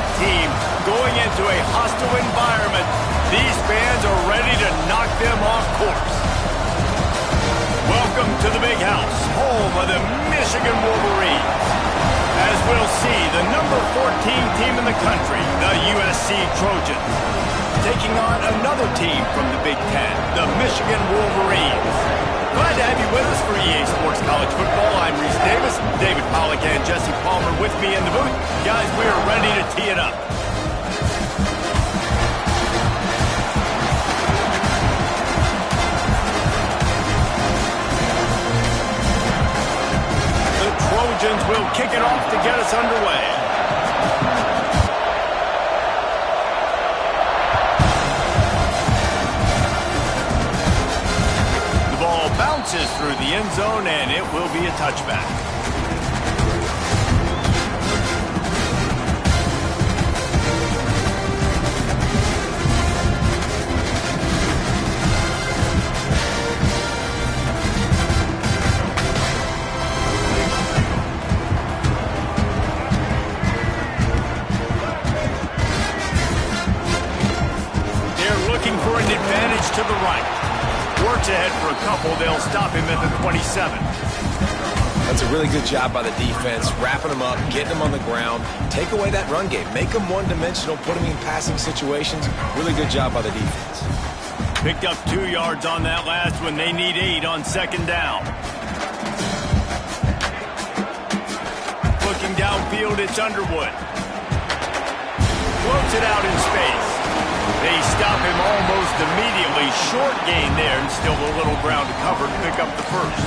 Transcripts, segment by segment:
ranked team going into a hostile environment. These fans are ready to knock them off course. Welcome to the Big House, home of the Michigan Wolverines. As we'll see, the number 14 team in the country, the USC Trojans, taking on another team from the Big Ten, the Michigan Wolverines. Glad to have you with us for EA Sports College Football. I'm Reese Davis, David Pollack and Jesse Palmer with me in the booth. Guys, we are ready to tee it up. Trojans will kick it off to get us underway. The ball bounces through the end zone, and it will be a touchback. To the right. Works ahead for a couple. They'll stop him at the 27. That's a really good job by the defense, wrapping them up, getting them on the ground. Take away that run game. Make them one-dimensional, put them in passing situations. Really good job by the defense. Picked up 2 yards on that last one. They need 8 on second down. Looking downfield, it's Underwood. Floats it out in space. They stop him almost immediately. Short gain there, and still a little ground to cover to pick up the first.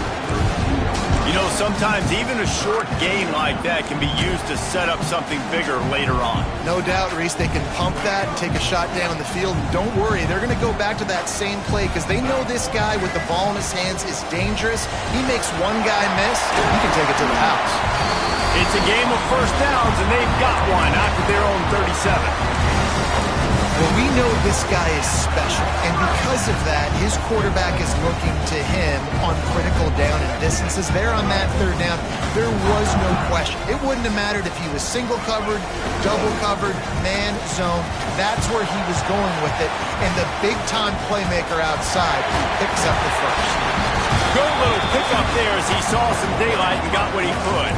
You know, sometimes even a short gain like that can be used to set up something bigger later on. No doubt, Reese, they can pump that and take a shot down the field. And don't worry, they're going to go back to that same play because they know this guy with the ball in his hands is dangerous. He makes one guy miss, he can take it to the house. It's a game of first downs, and they've got one after their own 37. Well, we know this guy is special, and because of that, his quarterback is looking to him on critical down and distances. There on that third down, there was no question. It wouldn't have mattered if he was single covered, double covered, man, zone. That's where he was going with it, and the big-time playmaker outside picks up the first. Good little pickup there as he saw some daylight and got what he could.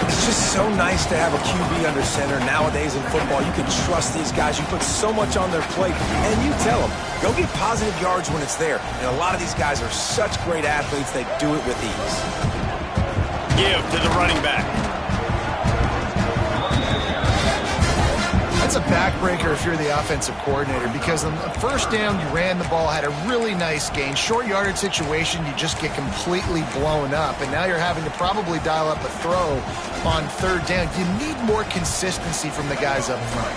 It's just so nice to have a QB under center. Nowadays in football, you can trust these guys. You put so much on their plate, and you tell them, go get positive yards when it's there. And a lot of these guys are such great athletes, they do it with ease. Give to the running back. That's a backbreaker if you're the offensive coordinator because on the first down, you ran the ball, had a really nice gain. Short yardage situation, you just get completely blown up, and now you're having to probably dial up a throw on third down. You need more consistency from the guys up front.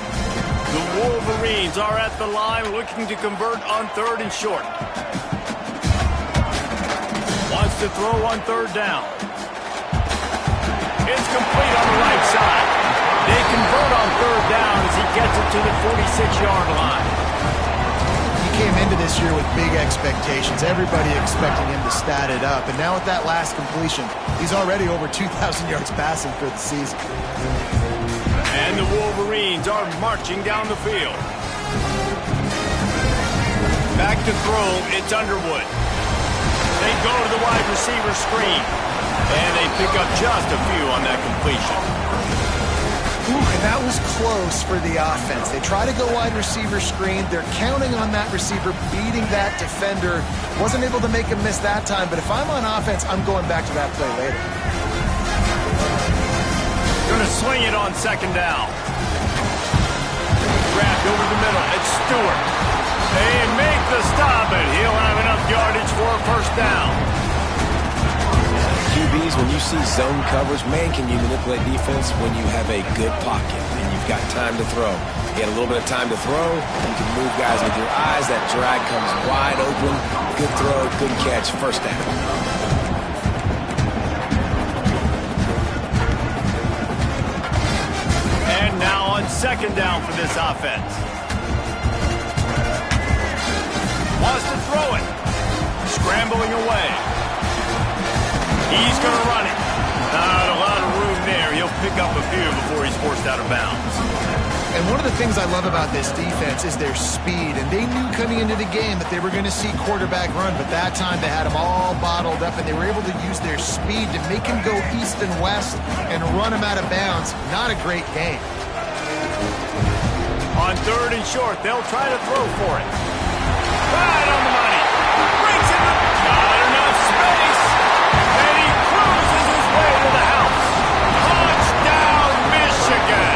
The Wolverines are at the line looking to convert on third and short. Wants to throw on third down. It's complete on the right side. They convert on third down as he gets it to the 46-yard line. He came into this year with big expectations. Everybody expecting him to stat it up. And now with that last completion, he's already over 2,000 yards passing for the season. And the Wolverines are marching down the field. Back to throw, it's Underwood. They go to the wide receiver screen. And they pick up just a few on that completion. Ooh, and that was close for the offense. They try to go wide receiver screen. They're counting on that receiver beating that defender. Wasn't able to make him miss that time, but if I'm on offense, I'm going back to that play later. Going to swing it on second down. Wrapped over the middle. It's Stewart. They make the stop, and he'll have enough yardage for a first down. QBs, when you see zone coverage, man, can you manipulate defense when you have a good pocket and you've got time to throw. You get a little bit of time to throw, you can move guys with your eyes, that drag comes wide open, good throw, good catch, first down. And now on second down for this offense. Wants to throw it. Scrambling away. He's going to run it. Not a lot of room there. He'll pick up a few before he's forced out of bounds. And one of the things I love about this defense is their speed. And they knew coming into the game that they were going to see quarterback run, but that time they had him all bottled up, and they were able to use their speed to make him go east and west and run him out of bounds. Not a great game. On 3rd and short, they'll try to throw for it. Right on the money. Brings it up. Not enough space. And he cruises his way to the house. Touchdown, Michigan.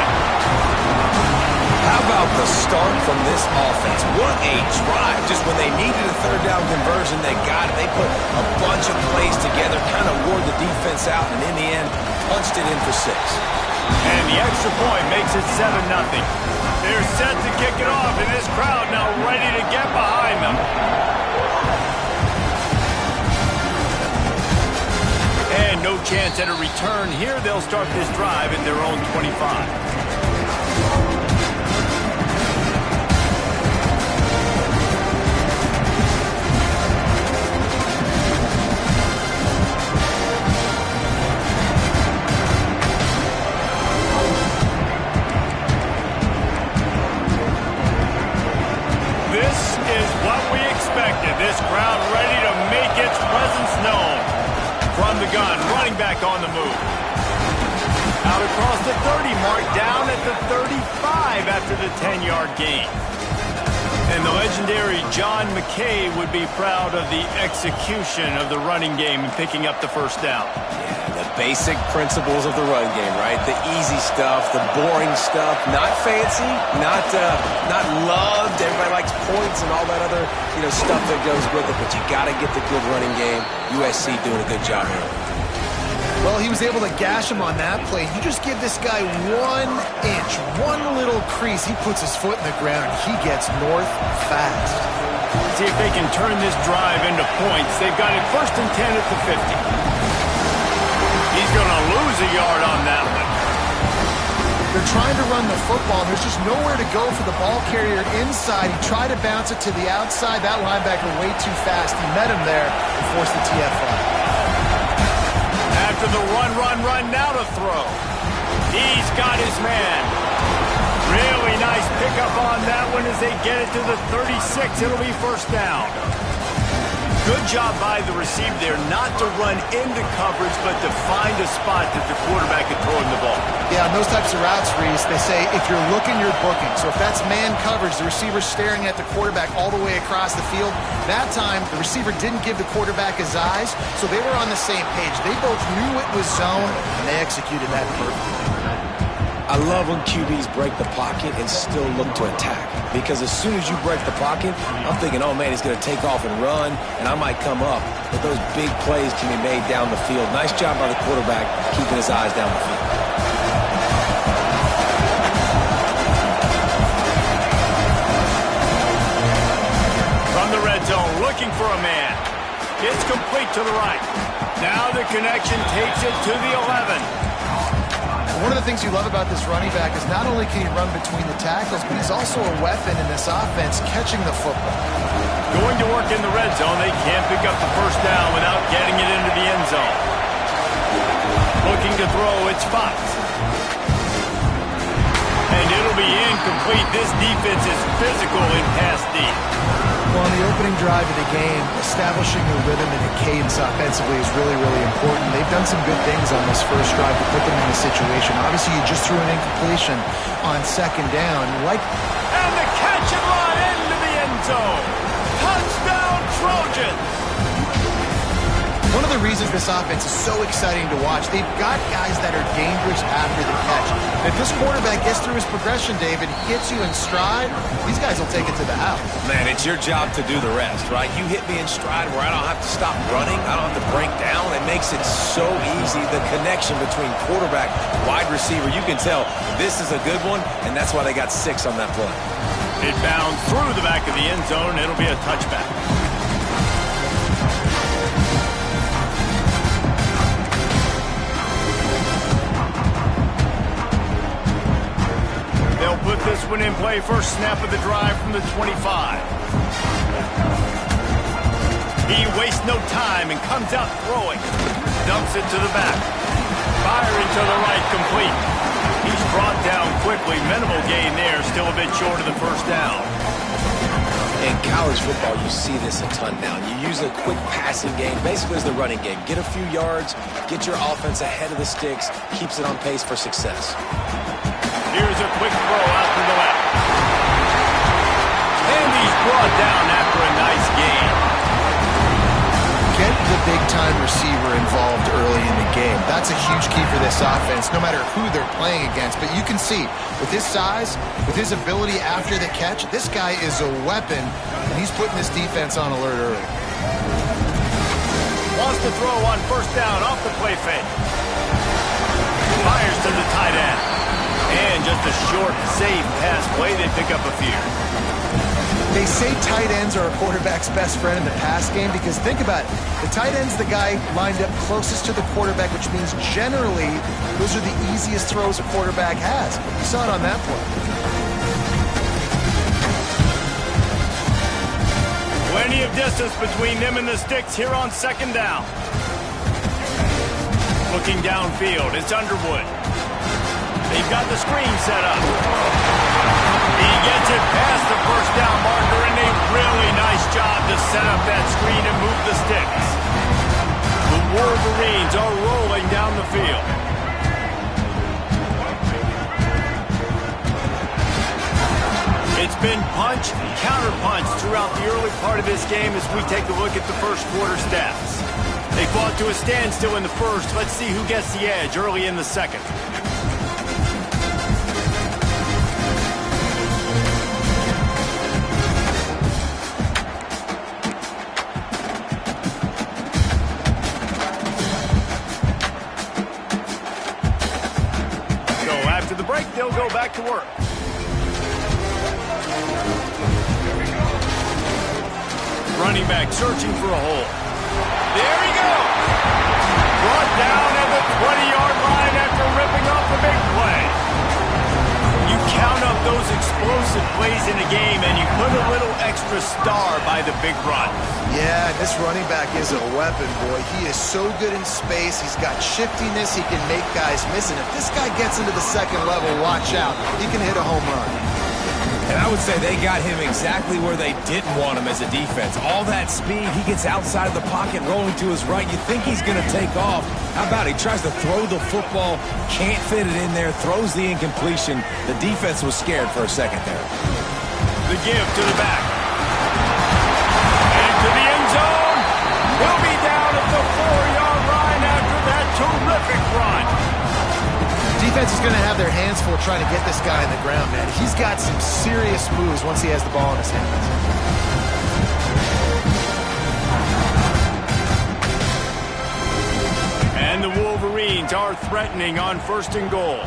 How about the start from this offense? What a drive. Just when they needed a 3rd down conversion, they got it. They put a bunch of plays together, kind of wore the defense out, and in the end, punched it in for 6. And the extra point makes it 7-0. They're set to kick it off, and this crowd now ready to get behind them. And no chance at a return here. They'll start this drive at their own 25. This crowd ready to make its presence known. From the gun, running back on the move. Out across the 30 mark, down at the 35 after the 10-yard gain. And the legendary John McKay would be proud of the execution of the running game and picking up the first down. The basic principles of the run game, right? The easy stuff, the boring stuff, not fancy, not loved. Everybody likes points and all that other, stuff that goes with it. But you got to get the good running game. USC doing a good job here. Well, he was able to gash him on that play. You just give this guy 1 inch, one little crease. He puts his foot in the ground, and he gets north fast. See if they can turn this drive into points. They've got it 1st and 10 at the 50. He's going to lose a yard on that one. They're trying to run the football, and there's just nowhere to go for the ball carrier inside. He tried to bounce it to the outside. That linebacker way too fast. He met him there and forced the TFL. After the run, now to throw. He's got his man. Really nice pickup on that one as they get it to the 36. It'll be 1st down. Good job by the receiver there, not to run into coverage, but to find a spot that the quarterback could throw him the ball. Yeah, on those types of routes, Reese, they say if you're looking, you're booking. So if that's man coverage, the receiver's staring at the quarterback all the way across the field. That time, the receiver didn't give the quarterback his eyes, so they were on the same page. They both knew it was zone, and they executed that perfectly. I love when QBs break the pocket and still look to attack. Because as soon as you break the pocket, I'm thinking, oh man, he's going to take off and run, and I might come up. But those big plays can be made down the field. Nice job by the quarterback keeping his eyes down the field. From the red zone, looking for a man. It's complete to the right. Now the connection takes it to the 11. One of the things you love about this running back is not only can he run between the tackles, but he's also a weapon in this offense catching the football. Going to work in the red zone, they can't pick up the 1st down without getting it into the end zone. Looking to throw, it's Fox. And it'll be incomplete. This defense is physical in pass deep. Well, on the opening drive of the game, establishing a rhythm and a cadence offensively is really, really important. They've done some good things on this first drive to put them in this situation. Obviously, you just threw an incompletion on 2nd down. And the catch and run into the end zone. Touchdown, Trojans. One of the reasons this offense is so exciting to watch, they've got guys that are dangerous after the catch. If this quarterback gets through his progression, David, hits you in stride, these guys will take it to the house. Man, it's your job to do the rest, right? You hit me in stride where I don't have to stop running. I don't have to break down. It makes it so easy. The connection between quarterback, wide receiver, you can tell this is a good one, and that's why they got 6 on that play. It bounds through the back of the end zone. It'll be a touchback. Put this one in play. First snap of the drive from the 25. He wastes no time and comes out throwing. Dumps it to the back. Firing to the right, complete. He's brought down quickly. Minimal gain there, still a bit short of the first down. In college football, you see this a ton now. You use a quick passing game, basically as the running game. Get a few yards, get your offense ahead of the sticks, keeps it on pace for success. Here's a quick throw out to the left. And he's brought down after a nice gain. Get the big-time receiver involved early in the game. That's a huge key for this offense, no matter who they're playing against. But you can see, with his size, with his ability after the catch, this guy is a weapon, and he's putting this defense on alert early. Wants to throw on first down off the play fake. Fires to the tight end. And just a short, safe pass play. They pick up a few. They say tight ends are a quarterback's best friend in the pass game because think about it. The tight end's the guy lined up closest to the quarterback, which means generally those are the easiest throws a quarterback has. You saw it on that play. Plenty of distance between them and the sticks here on second down. Looking downfield, it's Underwood. They've got the screen set up. He gets it past the first down marker, and a really nice job to set up that screen and move the sticks. The Wolverines are rolling down the field. It's been punch, counter-punch throughout the early part of this game as we take a look at the first quarter stats. They fought to a standstill in the first. Let's see who gets the edge early in the second. They'll go back to work. Running back searching for a hole. There he goes. Brought down at the 20-yard line after ripping off the big play. You count up those explosive plays in a game and you put a little extra star by the big run. Yeah, this running back is a weapon, boy. He is so good in space. He's got shiftiness. He can make guys miss. And if this guy gets into the second level, watch out. He can hit a home run. And I would say they got him exactly where they didn't want him as a defense. All that speed, he gets outside of the pocket, rolling to his right. You think he's going to take off. How about he tries to throw the football, can't fit it in there, throws the incompletion. The defense was scared for a second there. The give to the back. And to the end zone. He'll be down at the 4-yard line after that terrific run. Defense is going to have their hands full trying to get this guy in the ground, man. He's got some serious moves once he has the ball in his hands. And the Wolverines are threatening on first and goal.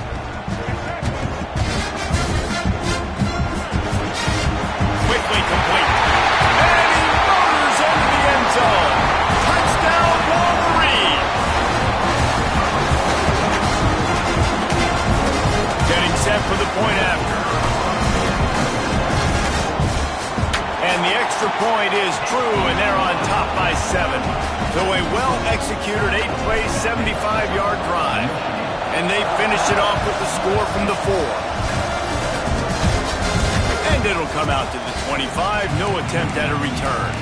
Quickly complete. And he motors into the end zone. Touchdown, Wolverine. Getting set for the point after. And the extra point is true, and they're on top by 7. So a well-executed 8-play, 75-yard drive. And they finish it off with the score from the 4. And it'll come out to the 25. No attempt at a return.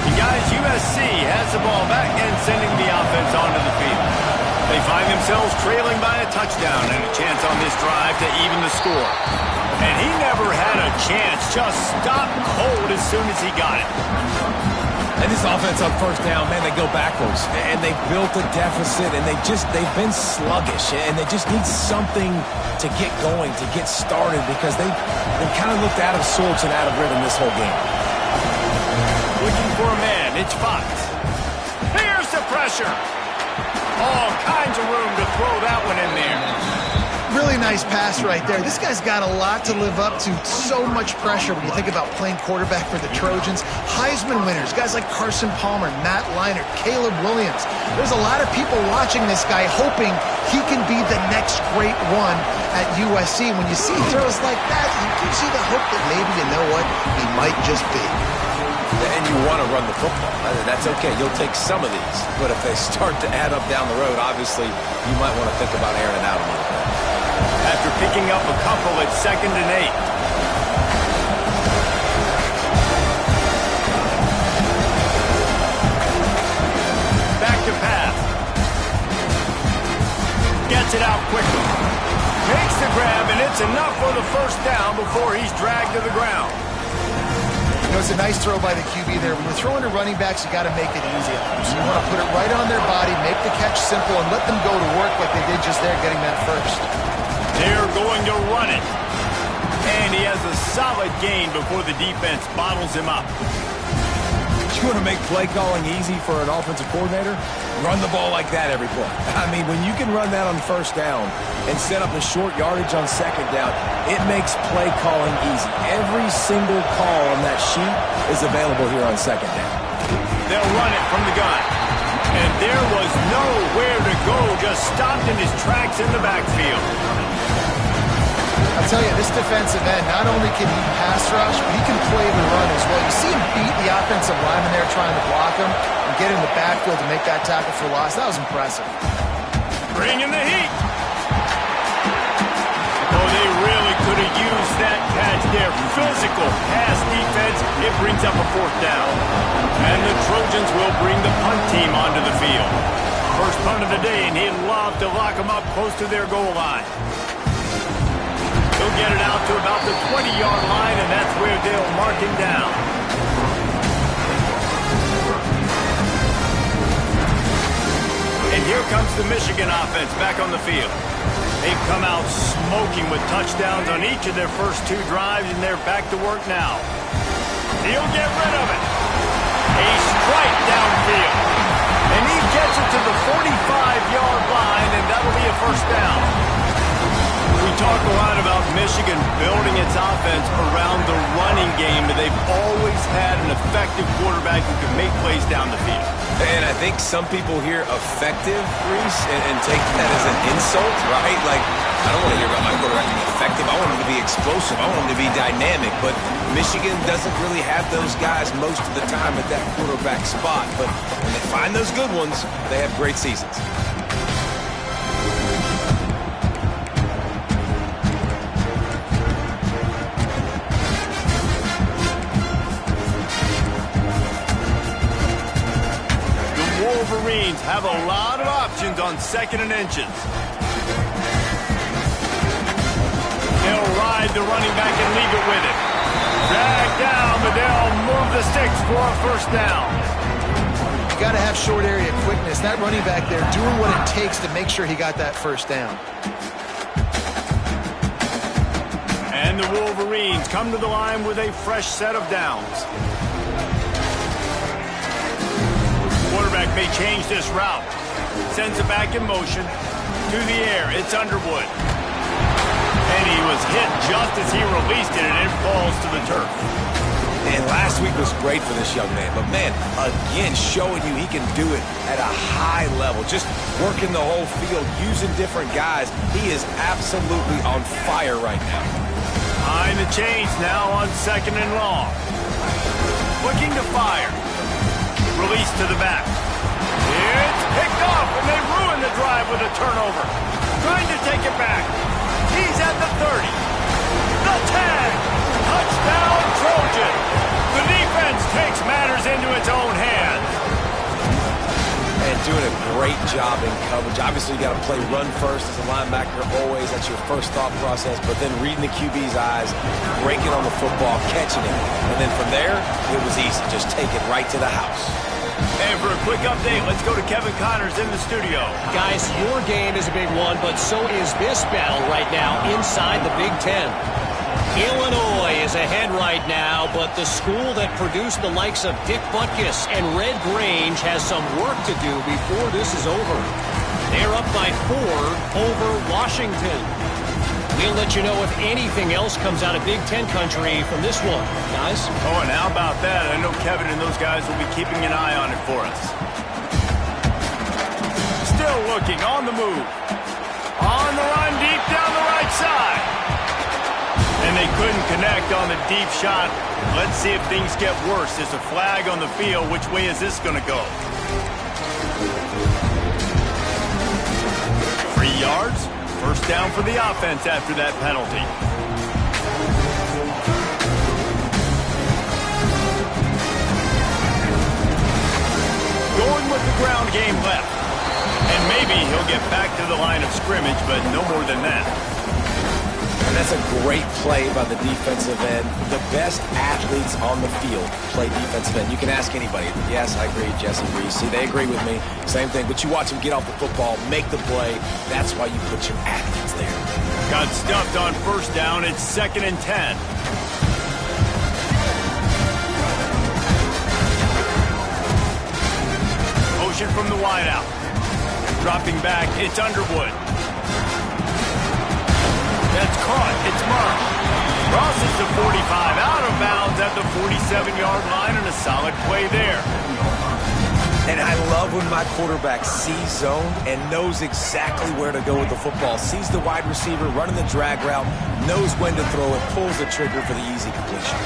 And guys, USC has the ball back and sending the offense onto the field. They find themselves trailing by a touchdown and a chance on this drive to even the score. And he never had a chance, just stopped cold as soon as he got it. And this offense on first down, man, they go backwards. And they built a deficit, and they've been sluggish. And they just need something to get going, to get started, because they've kind of looked out of sorts and out of rhythm this whole game. Looking for a man, it's Fox. Here's the pressure. All kinds of room to throw that one in there. Really nice pass right there. This guy's got a lot to live up to. So much pressure when you think about playing quarterback for the Trojans. Heisman winners, guys like Carson Palmer, Matt Leinart, Caleb Williams. There's a lot of people watching this guy hoping he can be the next great one at USC. When you see throws like that, it gives you the hope that maybe, you know what, he might just be. And you want to run the football. That's okay. You'll take some of these. But if they start to add up down the road, obviously, you might want to think about airing it out a little bit. After picking up a couple at 2nd and 8. Back to pass. Gets it out quickly. Makes the grab, and it's enough for the first down before he's dragged to the ground. You know, it's a nice throw by the QB there. When you're throwing to running backs, you got to make it easy on them. So you want to put it right on their body, make the catch simple, and let them go to work like they did just there, getting that first. They're going to run it. And he has a solid gain before the defense bottles him up. You want to make play calling easy for an offensive coordinator? Run the ball like that every play. I mean, when you can run that on first down and set up a short yardage on second down, it makes play calling easy. Every single call on that sheet is available here on second down. They'll run it from the gun. And there was nowhere to go, just stopped in his tracks in the backfield. I'll tell you, this defensive end, not only can he pass rush, but he can play the run as well. You see him beat the offensive lineman there trying to block him and get in the backfield to make that tackle for loss. That was impressive. Bring in the heat. Oh, they really could have used that catch there. Physical pass defense. It brings up a 4th down. And the Trojans will bring the punt team onto the field. First punt of the day, and he'd love to lock them up close to their goal line. He'll get it out to about the 20-yard line, and that's where they'll mark him down. And here comes the Michigan offense back on the field. They've come out smoking with touchdowns on each of their first 2 drives, and they're back to work now. He'll get rid of it. A strike downfield. And he gets it to the 45-yard line, and that'll be a first down. We talk a lot about Michigan building its offense around the running game, but they've always had an effective quarterback who can make plays down the field. And I think some people hear effective, Reese, and take that as an insult, right? Like, I don't want to hear about my quarterback being effective. I want him to be explosive. I want him to be dynamic. But Michigan doesn't really have those guys most of the time at that quarterback spot. But when they find those good ones, they have great seasons. Wolverines have a lot of options on 2nd and inches. They'll ride the running back and leave it with it. Drag down, but they'll move the sticks for a first down. You got to have short area quickness. That running back there doing what it takes to make sure he got that first down. And the Wolverines come to the line with a fresh set of downs. Quarterback may change this route. Sends it back in motion. To the air, it's Underwood. And he was hit just as he released it, and it falls to the turf. And last week was great for this young man. But, man, again, showing you he can do it at a high level. Just working the whole field, using different guys. He is absolutely on fire right now. Behind the chains now on 2nd and long. Looking to fire. Release to the back. It's picked off, and they ruin the drive with a turnover. Trying to take it back. He's at the 30. The tag. Touchdown, Trojan. The defense takes matters into its own hands. And doing a great job in coverage. Obviously, you got to play run first as a linebacker always. That's your first thought process. But then reading the QB's eyes, breaking on the football, catching it. And then from there, it was easy. Just take it right to the house. And for a quick update, let's go to Kevin Connors in the studio. Guys, your game is a big one, but so is this battle right now inside the Big Ten. Illinois is ahead right now, but the school that produced the likes of Dick Butkus and Red Grange has some work to do before this is over. They're up by 4 over Washington. We'll let you know if anything else comes out of Big Ten country from this one, guys. Oh, and how about that? I know Kevin and those guys will be keeping an eye on it for us. Still looking, on the move. On the run, deep down the right side. And they couldn't connect on the deep shot. Let's see if things get worse. There's a flag on the field. Which way is this going to go? 3 yards. First down for the offense after that penalty. Going with the ground game left. And maybe he'll get back to the line of scrimmage, but no more than that. And that's a great play by the defensive end. The best athletes on the field play defensive end. You can ask anybody. Yes, I agree. Jesse agrees. See, they agree with me. Same thing. But you watch them get off the football, make the play. That's why you put your athletes there. Got stuffed on first down. It's 2nd and 10. Motion from the wideout. Dropping back, it's Underwood. That's caught. It's Marsh. Crosses the 45, out of bounds at the 47-yard line, and a solid play there. And I love when my quarterback sees zone and knows exactly where to go with the football. Sees the wide receiver running the drag route, knows when to throw it, pulls the trigger for the easy completion.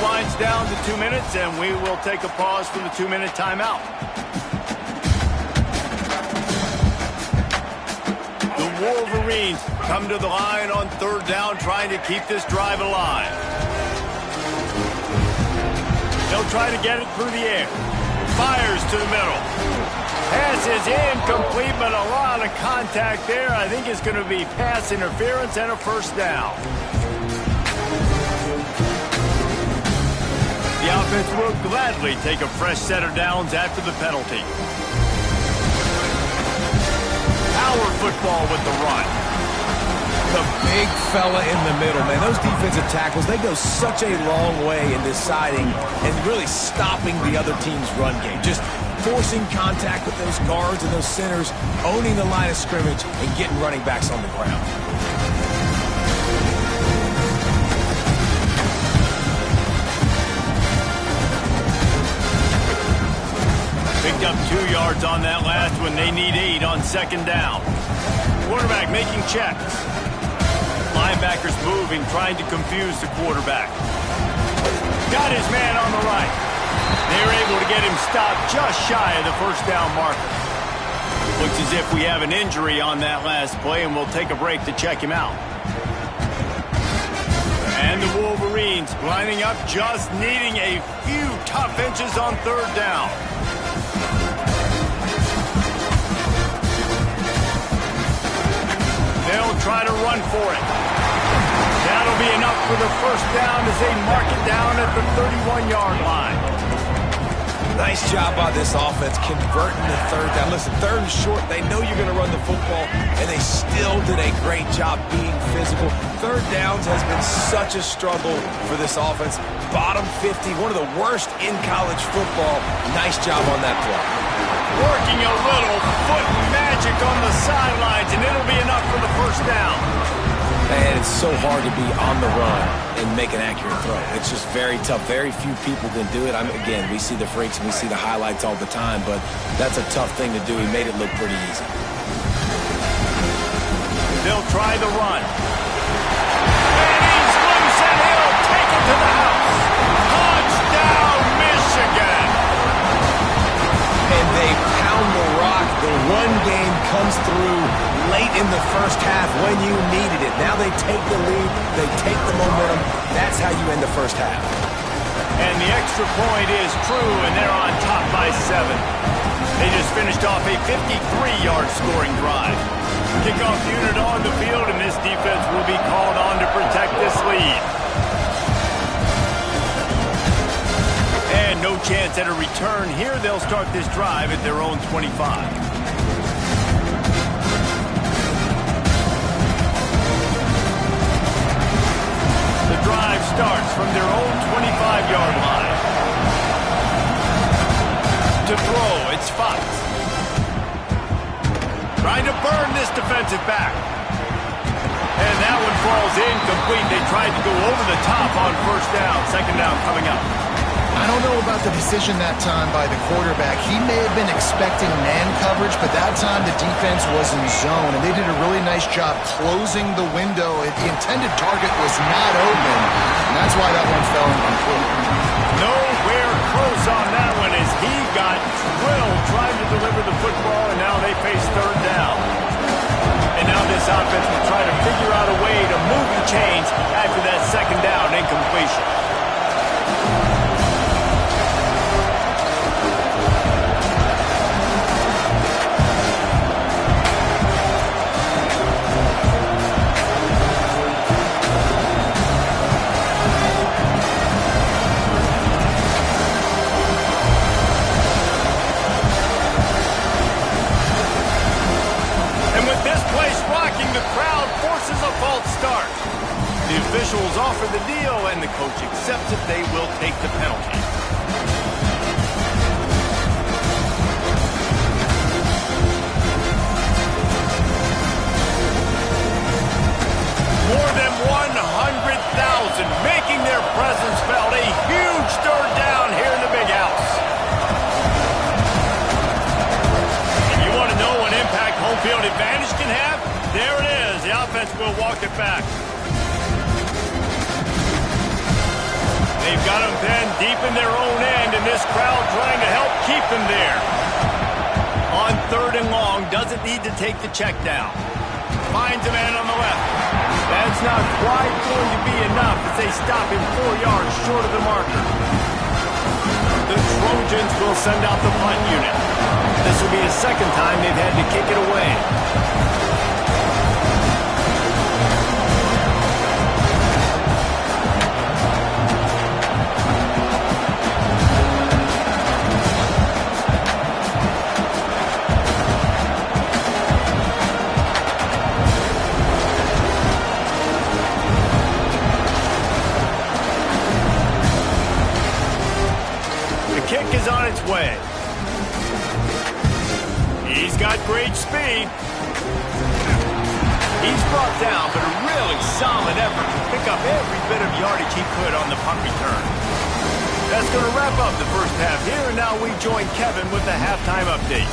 Winds down to 2 minutes, and we will take a pause for the 2-minute timeout. The Wolverines come to the line on 3rd down, trying to keep this drive alive. They'll try to get it through the air. Fires to the middle. Pass is incomplete, but a lot of contact there. I think it's going to be pass interference and a first down. The offense will gladly take a fresh set of downs after the penalty. Power football with the run. The big fella in the middle, man. Those defensive tackles, they go such a long way in deciding and really stopping the other team's run game. Just forcing contact with those guards and those centers, owning the line of scrimmage, and getting running backs on the ground. Picked up 2 yards on that last one. They need 8 on 2nd down. Quarterback making checks. Linebackers moving, trying to confuse the quarterback. Got his man on the right. They were able to get him stopped just shy of the first down marker. Looks as if we have an injury on that last play, and we'll take a break to check him out. And the Wolverines lining up, just needing a few tough inches on 3rd down. They'll try to run for it. That'll be enough for the first down as they mark it down at the 31-yard line. Nice job by this offense converting the 3rd down. Listen, 3rd and short, they know you're going to run the football, and they still did a great job being physical. 3rd downs has been such a struggle for this offense. Bottom 50, one of the worst in college football. Nice job on that play. Working a little foot magic on the sidelines, and it'll be enough for the first down. And it's so hard to be on the run and make an accurate throw. It's just very tough. Very few people can do it. Again, we see the freaks and we see the highlights all the time, but that's a tough thing to do. He made it look pretty easy. They'll try the run. And he's loose, and he'll take it to the house. Touchdown, Michigan! And they pound the rock. The run game comes through late in the first half when you needed it. Now they take the lead. They take the momentum. That's how you end the first half. And the extra point is true, and they're on top by 7. They just finished off a 53-yard scoring drive. Kickoff unit on the field, and this defense will be called on to protect this lead. And no chance at a return here. They'll start this drive at their own 25. The drive starts from their own 25-yard line. To throw, it's Fox. Trying to burn this defensive back. And that one falls incomplete. They tried to go over the top on first down. Second down coming up. I don't know about the decision that time by the quarterback. He may have been expecting man coverage, but that time the defense was in zone, and they did a really nice job closing the window. The intended target was not open, and that's why that one fell incomplete. Nowhere close on that one as he got drilled trying to deliver the football, and now they face third down. And now this offense will try to figure out a way to move the chains after that second down incompletion. The crowd forces a false start. The officials offer the deal, and the coach accepts it. They will take the penalty. More than 100,000 making their presence felt. A huge third down here in the big house. And you want to know what impact home field advantage can have? There it is. The offense will walk it back. They've got them then deep in their own end, and this crowd trying to help keep them there. On third and long, doesn't need to take the check down. Finds a man on the left. That's not quite going to be enough as they stop him 4 yards short of the marker. The Trojans will send out the punt unit. This will be the second time they've had to kick it away. Is on its way. He's got great speed. He's brought down, but a really solid effort to pick up every bit of yardage he could on the punt return. That's going to wrap up the first half here, and now we join Kevin with the halftime update.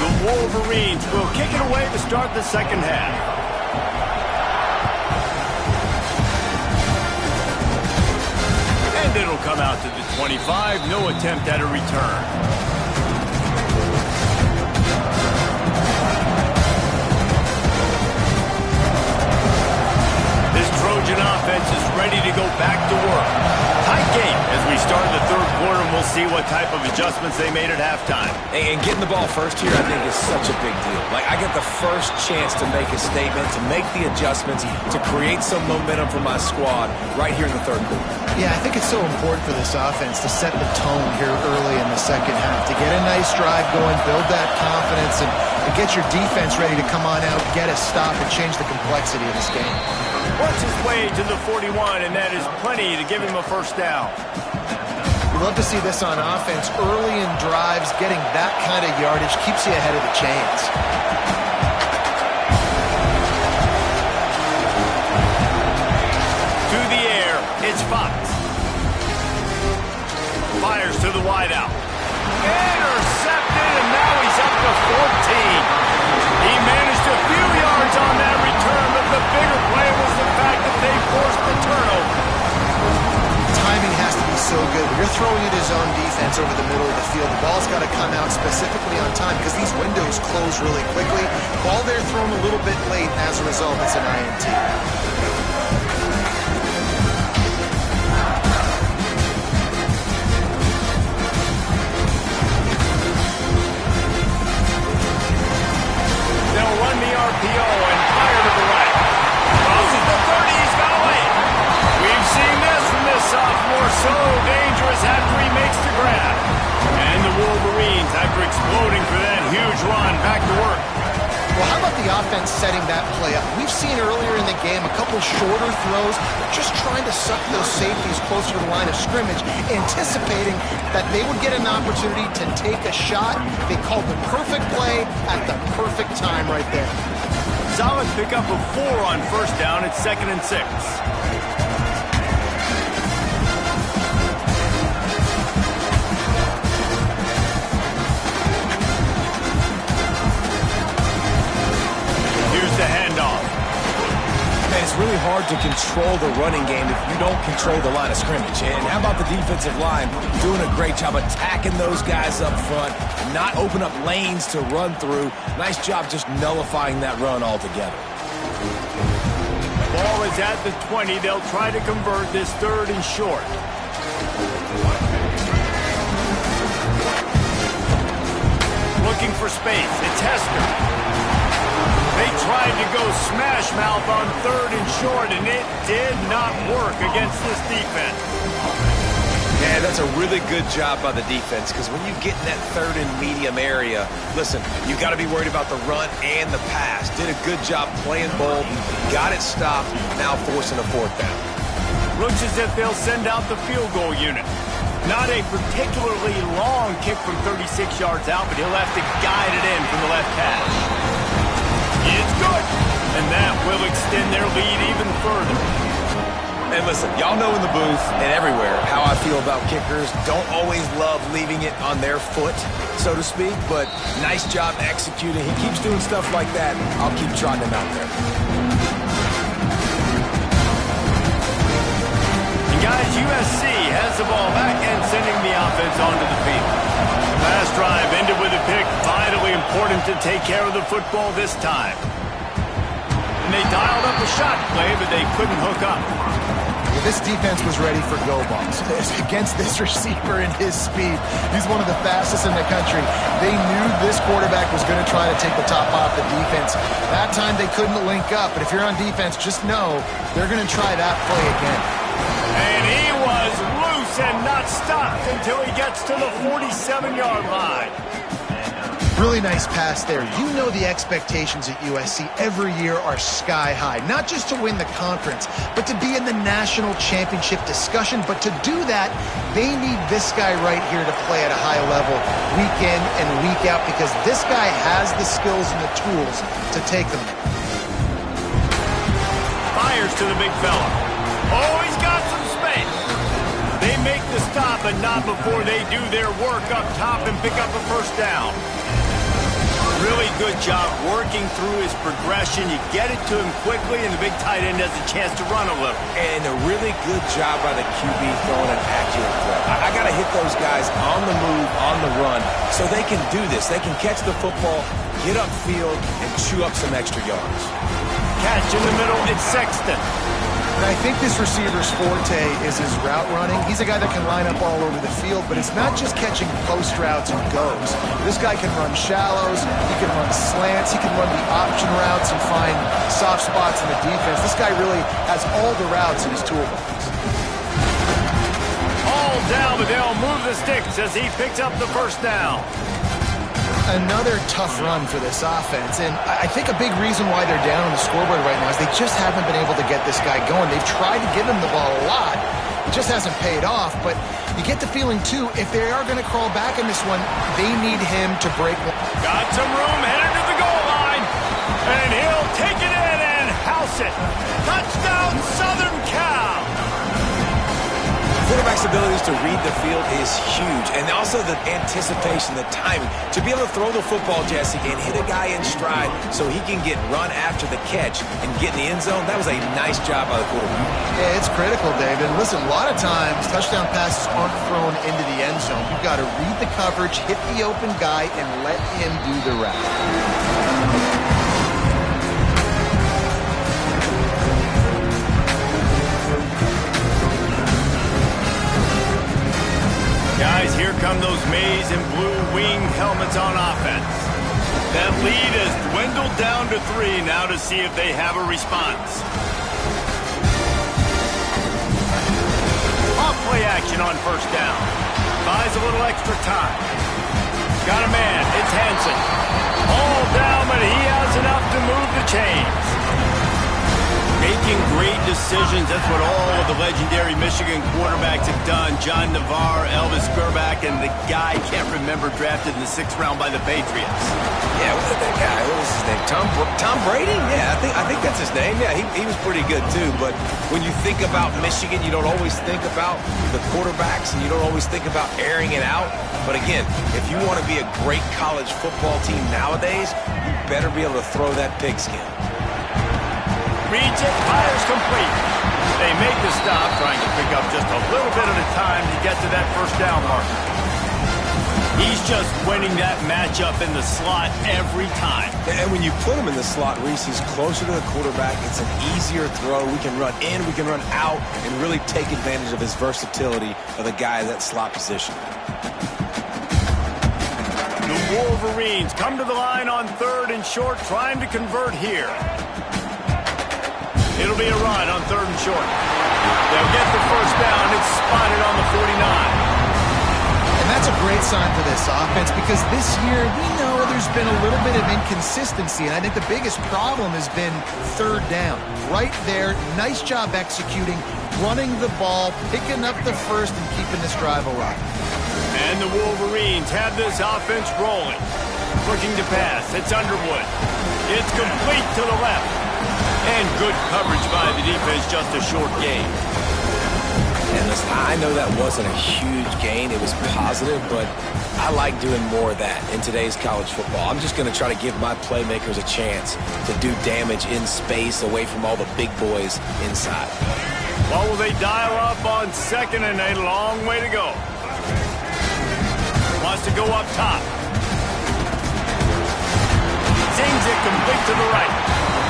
The Wolverines will kick it away to start the second half. And it'll come out to the 25. No attempt at a return. This Trojan offense is ready to go back to work. Tight game as we start the third quarter, and we'll see what type of adjustments they made at halftime. And getting the ball first here, I think, is such a big deal. Like, I get the first chance to make a statement, to make the adjustments, to create some momentum for my squad right here in the third quarter. Yeah, I think it's so important for this offense to set the tone here early in the second half, to get a nice drive going, build that confidence, and get your defense ready to come on out, get a stop, and change the complexity of this game. Works his way to the 41, and that is plenty to give him a first down. We love to see this on offense. Early in drives, getting that kind of yardage keeps you ahead of the chains. To the air, it's Fox. Fires to the wideout. Intercepted, and now he's up to 14. He managed a few yards on that return, but the bigger play was the fact that they forced the turnover. Timing has to be so good. When you're throwing at his own defense over the middle of the field, the ball's got to come out specifically on time because these windows close really quickly. Ball there thrown a little bit late. As a result, it's an INT. RPO and fire to the right. Crosses the 30, he's got away. We've seen this from this sophomore, so dangerous after he makes the grab. And the Wolverines, after exploding for that huge run, back to work. Well, how about the offense setting that play up? We've seen earlier in the game a couple shorter throws, just trying to suck those safeties closer to the line of scrimmage, anticipating that they would get an opportunity to take a shot. They called the perfect play at the perfect time right there. Solid pickup of 4 on first down. It's 2nd and 6. Here's the handoff. Man, it's really hard to control the running game if you don't control the line of scrimmage. And how about the defensive line doing a great job attacking those guys up front, not open up lanes to run through. Nice job just nullifying that run altogether. Ball is at the 20. They'll try to convert this 3rd and short. Looking for space. It's Hester. They tried to go smash mouth on 3rd and short, and it did not work against this defense. Yeah, that's a really good job by the defense, because when you get in that 3rd and medium area, listen, you've got to be worried about the run and the pass. Did a good job playing both, got it stopped, now forcing a 4th down. Looks as if they'll send out the field goal unit. Not a particularly long kick from 36 yards out, but he'll have to guide it in from the left hash. It's good, and that will extend their lead even further. And listen, y'all know in the booth and everywhere how I feel about kickers. Don't always love leaving it on their foot, so to speak, but nice job executing. He keeps doing stuff like that. I'll keep trotting him out there. And guys, USC has the ball back and sending the offense onto the field. Last drive ended with a pick. Vitally important to take care of the football this time. And they dialed up a shot play, but they couldn't hook up. Well, this defense was ready for go balls against this receiver and his speed. He's one of the fastest in the country. They knew this quarterback was going to try to take the top off the defense. That time they couldn't link up, but if you're on defense, just know they're going to try that play again. And he was loose and not stopped until he gets to the 47-yard line. Really nice pass there. You know the expectations at USC every year are sky high. Not just to win the conference, but to be in the national championship discussion. But to do that, they need this guy right here to play at a high level week in and week out, because this guy has the skills and the tools to take them there. Fires to the big fella. Oh, he's got some space. They make the stop, but not before they do their work up top and pick up a first down. Really good job working through his progression. You get it to him quickly, and the big tight end has a chance to run a little. And a really good job by the QB throwing an accurate throw. I got to hit those guys on the move, on the run, so they can do this. They can catch the football, get upfield, and chew up some extra yards. Catch in the middle, it's Sexton. And I think this receiver's forte is his route running. He's a guy that can line up all over the field, but it's not just catching post routes and goes. This guy can run shallows, he can run slants, he can run the option routes and find soft spots in the defense. This guy really has all the routes in his toolbox. All down, but they'll move the sticks as he picks up the first down. Another tough run for this offense, and I think a big reason why they're down on the scoreboard right now is they just haven't been able to get this guy going. They've tried to give him the ball a lot. It just hasn't paid off, but you get the feeling, too, if they are going to crawl back in this one, they need him to break one. Got some room, headed to the goal line, and he'll take it in and house it. Touchdown, Southern Cal! Quarterback's abilities to read the field is huge, and also the anticipation, the timing. To be able to throw the football, Jesse, and hit a guy in stride so he can get run after the catch and get in the end zone, that was a nice job by the quarterback. Yeah, it's critical, David. And listen, a lot of times touchdown passes aren't thrown into the end zone. You've got to read the coverage, hit the open guy, and let him do the rest. Guys, here come those maize and blue wing helmets on offense. That lead has dwindled down to 3 now to see if they have a response. Off play action on first down. Buys a little extra time. Got a man. It's Hansen. All down, but he has enough to move the chains. Making great decisions. That's what all of the legendary Michigan quarterbacks have done. John Navarre, Elvis Grbac, and the guy, can't remember, drafted in the 6th round by the Patriots. Yeah, what was that guy? What was his name? Tom Brady? Yeah, I think that's his name. Yeah, he was pretty good too. But when you think about Michigan, you don't always think about the quarterbacks, and you don't always think about airing it out. But again, if you want to be a great college football team nowadays, you better be able to throw that pigskin. Reads it, fires complete. They make the stop, trying to pick up just a little bit at a time to get to that first down marker. He's just winning that matchup in the slot every time. And when you put him in the slot, Reese, he's closer to the quarterback. It's an easier throw. We can run in, we can run out, and really take advantage of his versatility of the guy in that slot position. The Wolverines come to the line on 3rd and short, trying to convert here. It'll be a run on 3rd and short. They'll get the first down. It's spotted on the 49. And that's a great sign for this offense because this year we know there's been a little bit of inconsistency, and I think the biggest problem has been 3rd down. Right there, nice job executing, running the ball, picking up the first, and keeping this drive alive. And the Wolverines have this offense rolling. Looking to pass. It's Underwood. It's complete to the left. And good coverage by the defense, just a short gain. And listen, I know that wasn't a huge gain. It was positive, but I like doing more of that in today's college football. I'm just going to try to give my playmakers a chance to do damage in space away from all the big boys inside. Well, will they dial up on 2nd and a long way to go? Wants to go up top. Zings it complete to the right.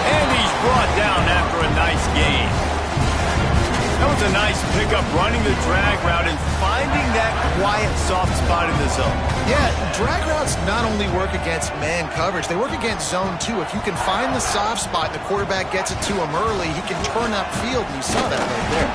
And he's brought down after a nice gain. That was a nice pickup, running the drag route and finding that quiet, soft spot in the zone. Yeah, drag routes not only work against man coverage, they work against zone too. If you can find the soft spot, the quarterback gets it to him early, he can turn upfield, and you saw that right there.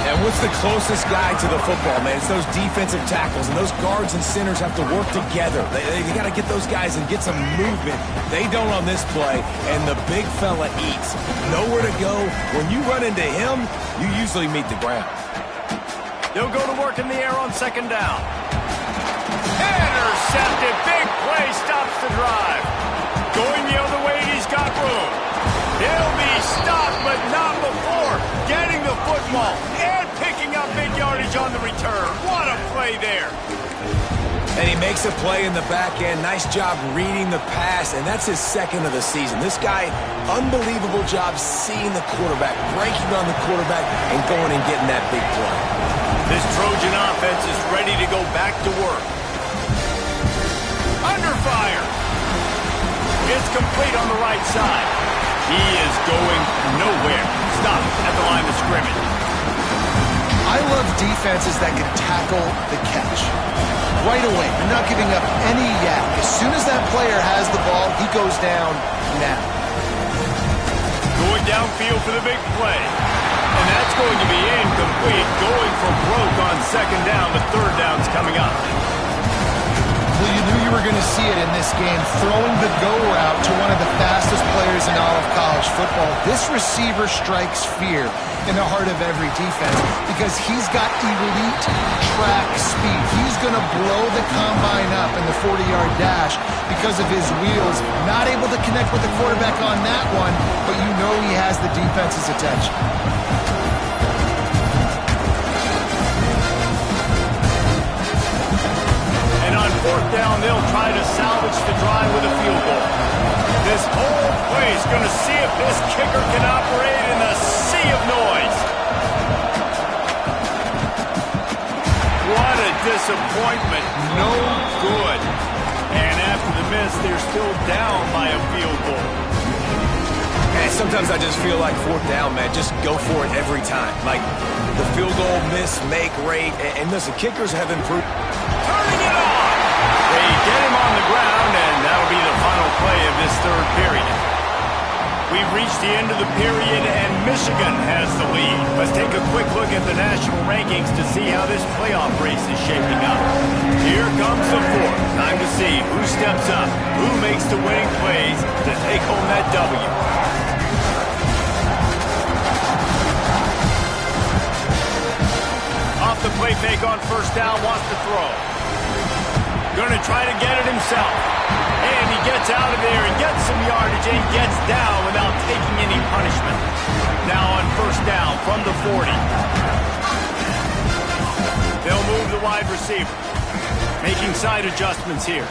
And what's the closest guy to the football, man? It's those defensive tackles, and those guards and centers have to work together. They got to get those guys and get some movement. They don't on this play, and the big fella eats. Nowhere to go. When you run into him, you usually meet the ground. They'll go to work in the air on 2nd down. Intercepted. Big play stops the drive. Going the other way, he's got room. He'll be stopped, but not before getting the football and picking up big yardage on the return. What a play there. And he makes a play in the back end. Nice job reading the pass, and that's his 2nd of the season. This guy, unbelievable job seeing the quarterback, breaking on the quarterback, and going and getting that big play. This Trojan offense is ready to go back to work. Under fire. It's complete on the right side. He is going nowhere. Stop at the line of scrimmage. I love defenses that can tackle the catch. Right away, they're not giving up any yak. As soon as that player has the ball, he goes down now. Going downfield for the big play. And that's going to be incomplete. Going for broke on 2nd down, but 3rd down's coming up. Well, you knew you were going to see it in this game, throwing the go route to one of the fastest players in all of college football. This receiver strikes fear in the heart of every defense because he's got elite track speed. He's going to blow the combine up in the 40-yard dash because of his wheels. Not able to connect with the quarterback on that one, but you know he has the defense's attention. And on 4th down, they'll try to salvage the drive with a field goal. This whole place going to see if this kicker can operate in a sea of noise. What a disappointment. No good. And after the miss, they're still down by a field goal. And sometimes I just feel like 4th down, man, just go for it every time. Like the field goal miss, make rate, and listen, kickers have improved. Turning it on. They get him on the ground, and that'll be the final play of this 3rd period. We've reached the end of the period, and Michigan has the lead. Let's take a quick look at the national rankings to see how this playoff race is shaping up. Here comes the fourth. Time to see who steps up, who makes the winning plays to take home that W. Off the play fake on first down, wants to throw. Going to try to get it himself. And he gets out of there and gets some yardage and gets down without taking any punishment. Now on first down from the 40. They'll move the wide receiver. Making side adjustments here.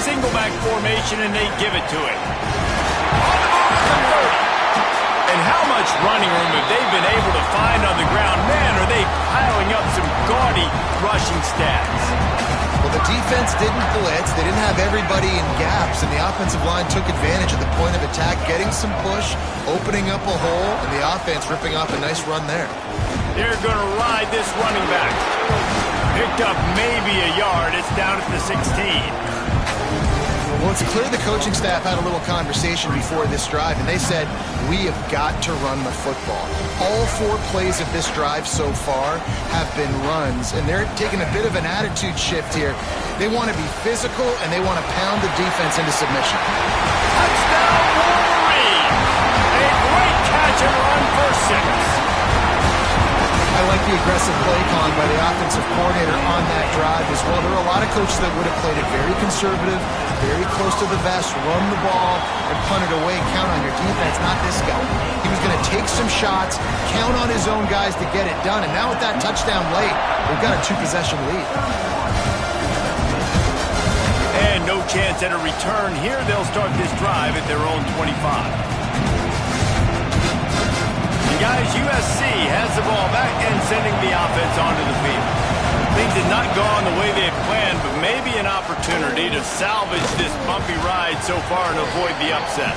Single back formation, and they give it to it. On the move at the 30. And how much running room have they been able to find on the ground? Man, are they piling up some gaudy rushing stats. Well, the defense didn't blitz. They didn't have everybody in gaps, and the offensive line took advantage of the point of attack, getting some push, opening up a hole, and the offense ripping off a nice run there. They're going to ride this running back. Picked up maybe a yard. It's down at the 16. Well, it's clear the coaching staff had a little conversation before this drive, and they said, we have got to run the football. All 4 plays of this drive so far have been runs, and they're taking a bit of an attitude shift here. They want to be physical, and they want to pound the defense into submission. Touchdown, Wolverine! A great catch and run for 6. I like the aggressive play calling by the offensive coordinator on that drive as well. There are a lot of coaches that would have played it very conservative, very close to the vest, run the ball, and punt it away. Count on your defense, not this guy. He was going to take some shots, count on his own guys to get it done. And now with that touchdown late, they've got a 2-possession lead. And no chance at a return here. They'll start this drive at their own 25. Guys, USC has the ball back and sending the offense onto the field. Things did not go on the way they had planned, but maybe an opportunity to salvage this bumpy ride so far and avoid the upset.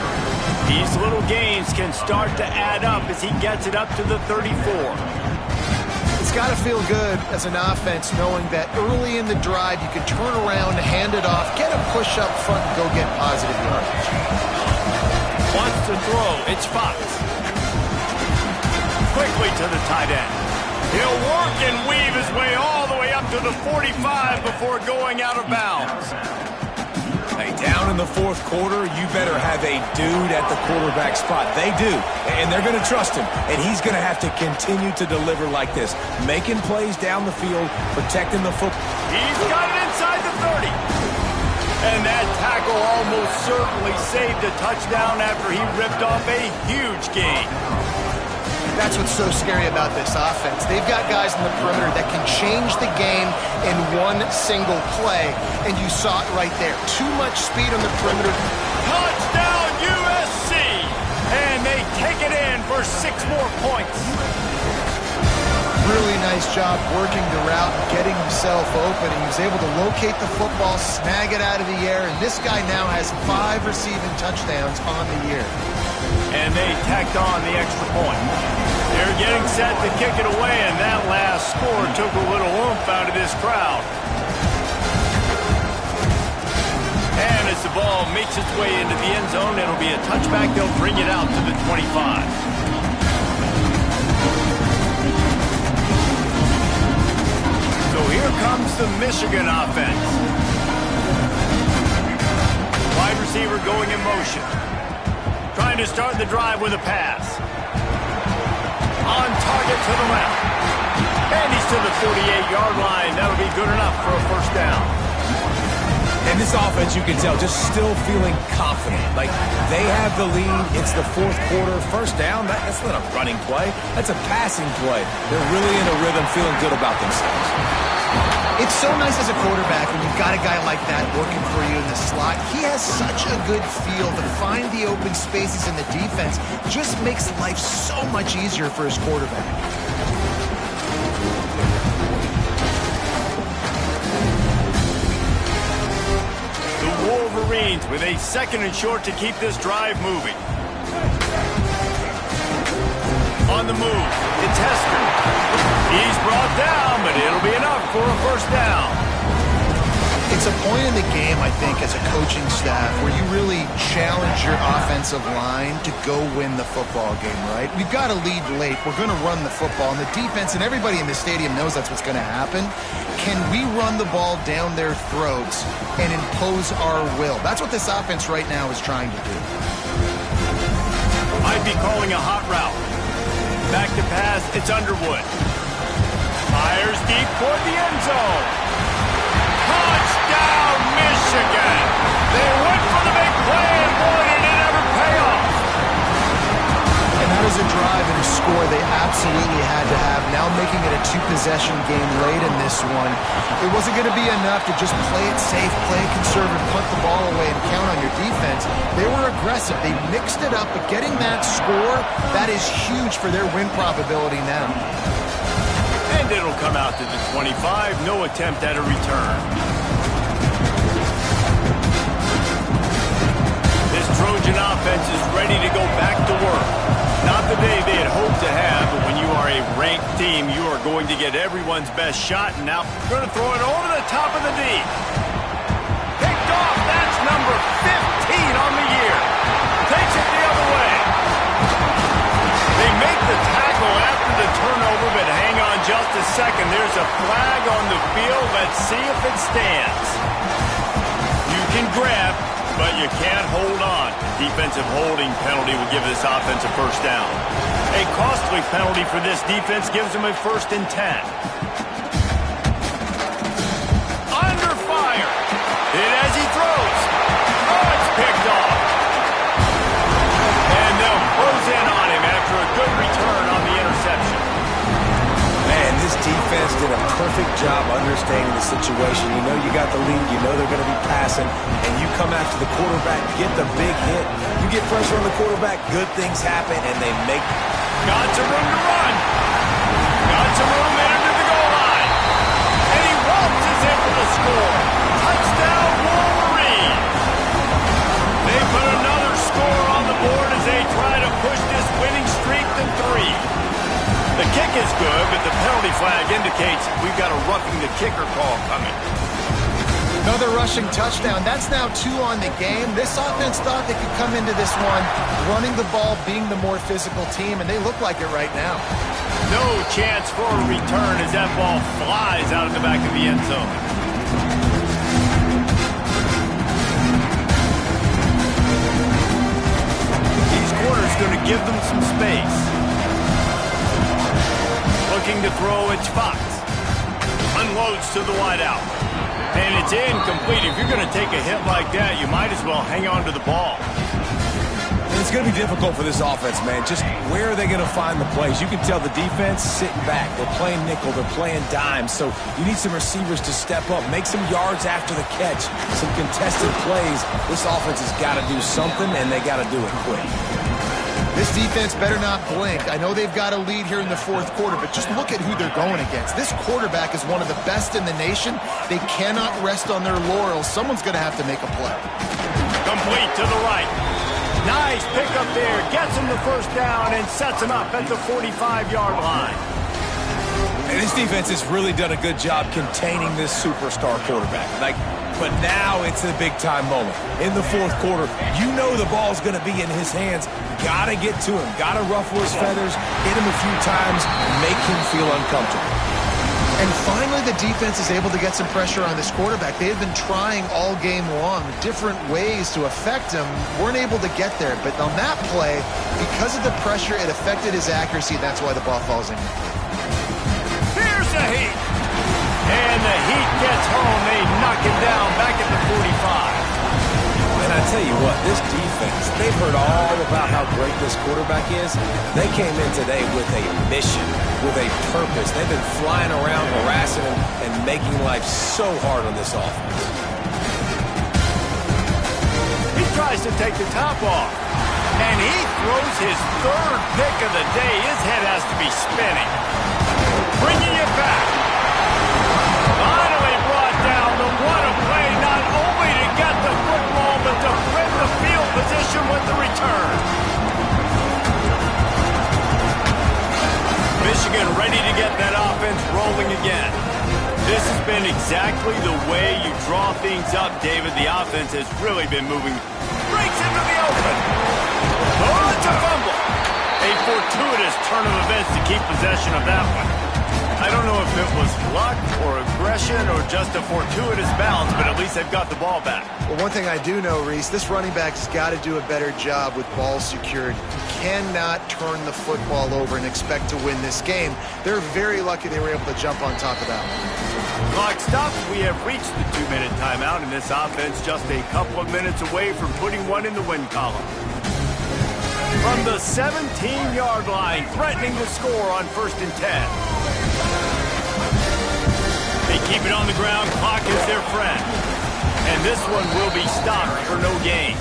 These little gains can start to add up as he gets it up to the 34. It's got to feel good as an offense knowing that early in the drive you can turn around, hand it off, get a push up front, and go get positive yardage. Wants to throw. It's Fox. Quickly to the tight end. He'll work and weave his way all the way up to the 45 before going out of bounds. Hey, down in the fourth quarter, you better have a dude at the quarterback spot. They do, and they're going to trust him, and he's going to have to continue to deliver like this, making plays down the field, protecting the football. He's got it inside the 30. And that tackle almost certainly saved a touchdown after he ripped off a huge gain. That's what's so scary about this offense. They've got guys in the perimeter that can change the game in one single play, and you saw it right there. Too much speed on the perimeter. Touchdown, USC! And they take it in for 6 more points. Really nice job working the route and getting himself open. He was able to locate the football, snag it out of the air, and this guy now has 5 receiving touchdowns on the year. And they tacked on the extra point. They're getting set to kick it away, and that last score took a little oomph out of this crowd. And as the ball makes its way into the end zone, it'll be a touchback. They'll bring it out to the 25. So here comes the Michigan offense. Wide receiver going in motion. Trying to start the drive with a pass. On target to the left. And he's to the 48-yard line. That'll be good enough for a first down. And this offense, you can tell, just still feeling confident. Like, they have the lead. It's the fourth quarter. First down, that's not a running play. That's a passing play. They're really in a rhythm, feeling good about themselves. It's so nice as a quarterback when you've got a guy like that working for you in the slot. He has such a good feel to find the open spaces in the defense. Just makes life so much easier for his quarterback. The Wolverines with a 2nd and short to keep this drive moving. On the move, it's Hester. He's brought down, but it'll be enough for a first down. If It's a point in the game, I think, as a coaching staff where you really challenge your offensive line to go win the football game, right? We've got to lead late. We're going to run the football. And the defense and everybody in the stadium knows that's what's going to happen. Can we run the ball down their throats and impose our will? That's what this offense right now is trying to do. Might be calling a hot route. Back to pass, it's Underwood. Fires deep toward the end zone. Touchdown, Michigan! They went for the big play, and boy, did it ever pay off! And that is a drive and a score they absolutely had to have. Now making it a two-possession game late in this one. It wasn't going to be enough to just play it safe, play it conservative, punt the ball away, and count on your defense. They were aggressive. They mixed it up, but getting that score, that is huge for their win probability now. And it'll come out to the 25. No attempt at a return. This Trojan offense is ready to go back to work. Not the day they had hoped to have, but when you are a ranked team, you are going to get everyone's best shot. And now going to throw it over the top of the D. Picked off. That's number 15 on the year. Takes it the other way. They make the tackle after the turnover, but hang on just a second. There's a flag on the field. Let's see if it stands. You can grab, but you can't hold on. Defensive holding penalty will give this offense a first down. A costly penalty for this defense gives them a 1st and 10. Under fire. Hit as he throws. Oh, it's picked off. And they'll close in on him after a good return on the interception. Man, this defense did a perfect job understanding the situation. You know you got the lead. You know they're going to be passing. And you come after the quarterback, get the big hit. You get pressure on the quarterback, good things happen, and they make... Got some room to run. Got some room into the goal line. And he waltzes in for the score. Touchdown, Wolverine. They put another score on the board as they try to push this winning streak to 3. The kick is good, but the penalty flag indicates we've got a roughing the kicker call coming. Another rushing touchdown. That's now 2 on the game. This offense thought they could come into this one running the ball, being the more physical team, and they look like it right now. No chance for a return as that ball flies out of the back of the end zone. These corners going to give them some space. Looking to throw, it's Fox. Unloads to the wideout. And it's incomplete. If you're going to take a hit like that, you might as well hang on to the ball. And it's going to be difficult for this offense, man. Just where are they going to find the plays? You can tell the defense sitting back. They're playing nickel. They're playing dime. So you need some receivers to step up, make some yards after the catch, some contested plays. This offense has got to do something, and they got to do it quick. This defense better not blink. I know they've got a lead here in the 4th quarter, but just look at who they're going against. This quarterback is one of the best in the nation. They cannot rest on their laurels. Someone's going to have to make a play. Complete to the right. Nice pickup there. Gets him the first down and sets him up at the 45-yard line. And this defense has really done a good job containing this superstar quarterback. But now it's a big-time moment. In the 4th quarter, you know the ball's going to be in his hands. Got to get to him. Got to ruffle his feathers, hit him a few times, make him feel uncomfortable. And finally, the defense is able to get some pressure on this quarterback. They have been trying all game long different ways to affect him. Weren't able to get there. But on that play, because of the pressure, it affected his accuracy. That's why the ball falls in. Here's the Heat. And the Heat gets home. They knock it down back at the 45. And I tell you what, this defense, they've heard all about how great this quarterback is. They came in today with a mission, with a purpose. They've been flying around, harassing him, and making life so hard on this offense. He tries to take the top off. And he throws his 3rd pick of the day. His head has to be spinning. Bringing it back. Finally brought down, but what a play, not only to get the football, but to win the field position with the return. Michigan ready to get that offense rolling again. This has been exactly the way you draw things up, David. The offense has really been moving. Breaks into the open. Oh, it's a fumble. A fortuitous turn of events to keep possession of that one. I don't know if it was luck or aggression or just a fortuitous bounce, but at least they've got the ball back. Well, one thing I do know, Reese, this running back has got to do a better job with ball security. You cannot turn the football over and expect to win this game. They're very lucky they were able to jump on top of that one. Clock stopped. We have reached the 2-minute timeout, and this offense just a couple of minutes away from putting one in the win column. From the 17-yard line, threatening to score on 1st and 10. They keep it on the ground. Clock is their friend. And this one will be stopped for no gain.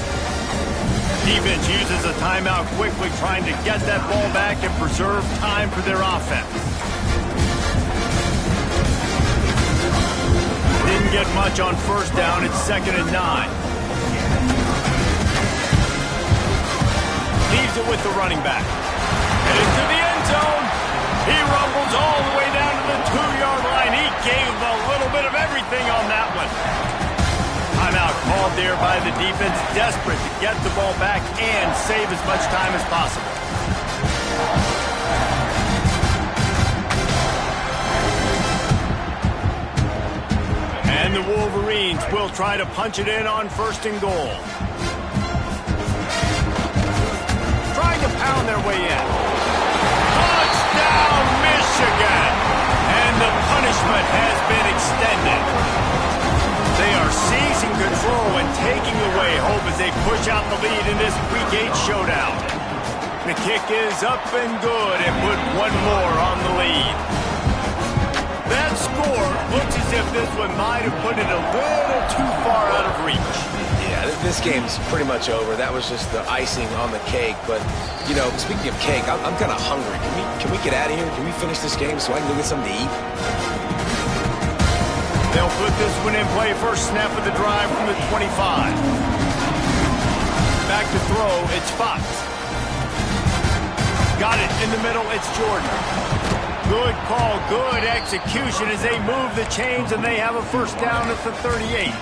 Defense uses a timeout quickly, trying to get that ball back and preserve time for their offense. Didn't get much on 1st down. It's 2nd and 9. Leaves it with the running back. And into the end zone. He rumbles all the way down to the 2-yard line. He gave a little bit of everything on that one. Timeout called there by the defense, desperate to get the ball back and save as much time as possible. And the Wolverines will try to punch it in on 1st and goal. Trying to pound their way in. Touchdown, Michigan! And the punishment has been extended. They are seizing control and taking away hope as they push out the lead in this Week 8 showdown. The kick is up and good and put one more on the lead. That score looks as if this one might have put it a little too far out of reach. Yeah, this game's pretty much over. That was just the icing on the cake. But, you know, speaking of cake, I'm kind of hungry. Can we get out of here? Can we finish this game so I can go get something to eat? They'll put this one in play. First snap of the drive from the 25. Back to throw, it's Fox. Got it in the middle, it's Jordan. Good call, good execution as they move the chains and they have a 1st down at the 38.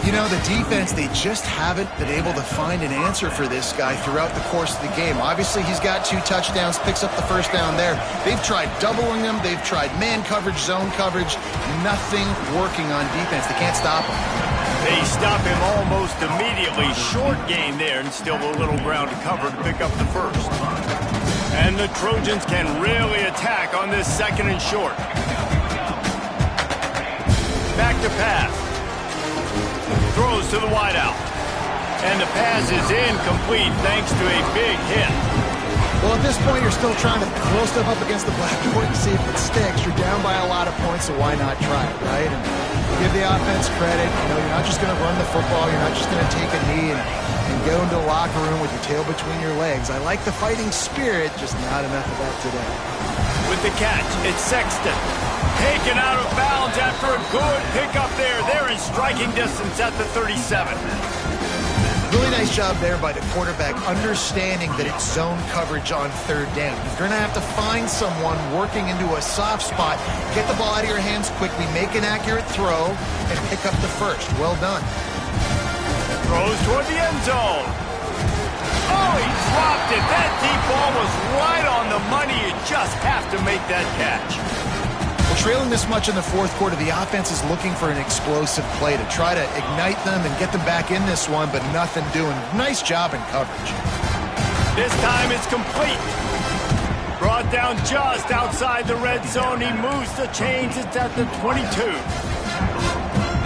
You know, the defense, they just haven't been able to find an answer for this guy throughout the course of the game. Obviously, he's got 2 touchdowns, picks up the 1st down there. They've tried doubling him. They've tried man coverage, zone coverage. Nothing working on defense. They can't stop him. They stop him almost immediately. Short gain there and still a little ground to cover to pick up the 1st. And the Trojans can really attack on this 2nd and short. Back to pass. Throws to the wideout. And the pass is incomplete thanks to a big hit. Well, at this point, you're still trying to throw stuff up against the blackboard and see if it sticks. You're down by a lot of points, so why not try it, right? And give the offense credit. You know, you're not just going to run the football. You're not just going to take a knee and go into the locker room with your tail between your legs. I like the fighting spirit, just not enough of that today. With the catch, it's Sexton. Taken out of bounds after a good pickup there. They're in striking distance at the 37. Really nice job there by the quarterback, understanding that it's zone coverage on 3rd down. If you're going to have to find someone working into a soft spot, get the ball out of your hands quickly, make an accurate throw, and pick up the 1st. Well done. Throws toward the end zone. Oh, he dropped it. That deep ball was right on the money. You just have to make that catch. Well, trailing this much in the 4th quarter, the offense is looking for an explosive play to try to ignite them and get them back in this one, but nothing doing. Nice job in coverage. This time it's complete. Brought down just outside the red zone. He moves the chains. It's at the 22.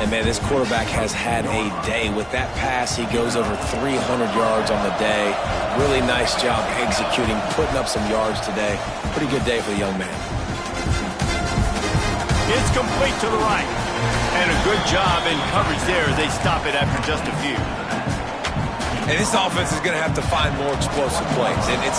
And, man, this quarterback has had a day. With that pass, he goes over 300 yards on the day. Really nice job executing, putting up some yards today. Pretty good day for the young man. It's complete to the right. And a good job in coverage there as they stop it after just a few. And this offense is going to have to find more explosive plays. And it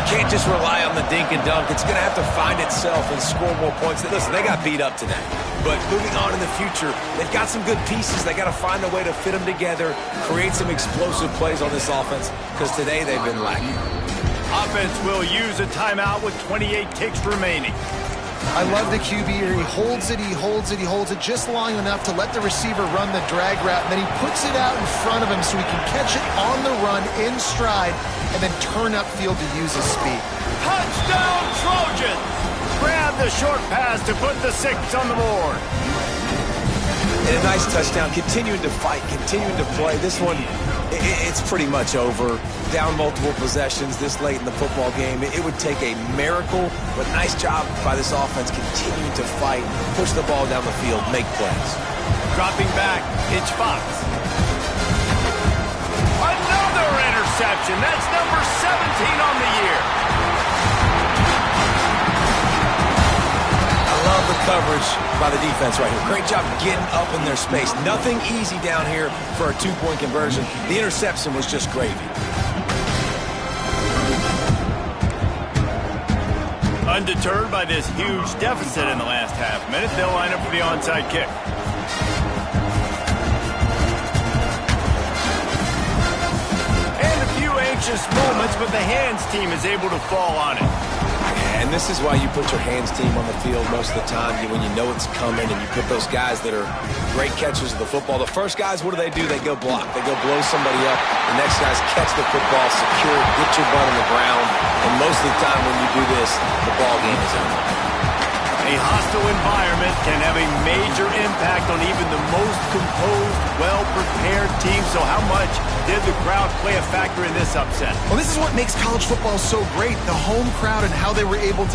can't just rely on the dink and dunk. It's going to have to find itself and score more points. Listen, they got beat up today. But moving on in the future, they've got some good pieces. They got to find a way to fit them together, create some explosive plays on this offense, because today they've been lacking. Offense will use a timeout with 28 ticks remaining. I love the QB here. He holds it, he holds it, he holds it just long enough to let the receiver run the drag route, and then he puts it out in front of him so he can catch it on the run in stride and then turn upfield to use his speed. Touchdown, Trojans! Grab the short pass to put the 6 on the board. And a nice touchdown, continuing to fight, continuing to play. This one, it's pretty much over. Down multiple possessions this late in the football game. It would take a miracle, but nice job by this offense continuing to fight, push the ball down the field, make plays. Dropping back, it's Fox. Another interception. That's number 17 on the year. I love the coverage by the defense right here. Great job getting up in their space. Nothing easy down here for a 2-point conversion. The interception was just gravy. Undeterred by this huge deficit in the last half minute, they'll line up for the onside kick. And a few anxious moments, but the hands team is able to fall on it. And this is why you put your hands team on the field most of the time when you know it's coming, and you put those guys that are great catchers of the football. The first guys, what do? They go block. They go blow somebody up. The next guys catch the football, secure it, get your butt on the ground. And most of the time when you do this, the ball game is over. A hostile environment can have a major impact on even the most composed, well-prepared team. So how much did the crowd play a factor in this upset? Well, this is what makes college football so great, the home crowd and how they were able to